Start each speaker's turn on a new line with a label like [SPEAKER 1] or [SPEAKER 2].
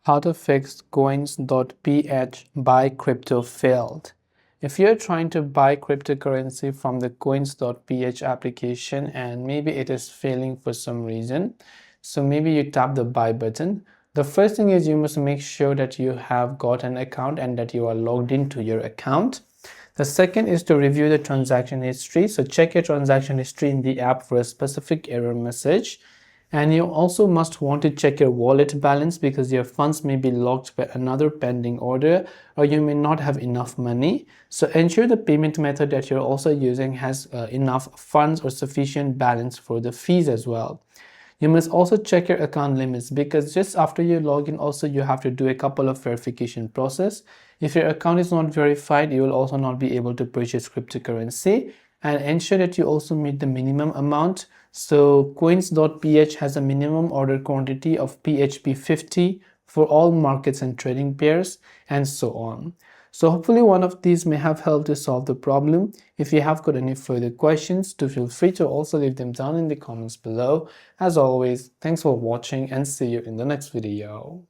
[SPEAKER 1] How to fix Coins.ph buy crypto failed. If you're trying to buy cryptocurrency from the Coins.ph application and maybe it is failing for some reason, so maybe you tap the buy button. The first thing is you must make sure that you have got an account and that you are logged into your account. The second is to review the transaction history. So check your transaction history in the app for a specific error message. And you also must want to check your wallet balance because your funds may be locked by another pending order or you may not have enough money. So ensure the payment method that you're also using has enough funds or sufficient balance for the fees as well. You must also check your account limits because just after you log in also you have to do a couple of verification process. If your account is not verified, you will also not be able to purchase cryptocurrency, and ensure that you also meet the minimum amount. So Coins.ph has a minimum order quantity of PHP 50 for all markets and trading pairs and so on. So hopefully one of these may have helped to solve the problem. If you have got any further questions, do feel free to also leave them down in the comments below. As always, thanks for watching and see you in the next video.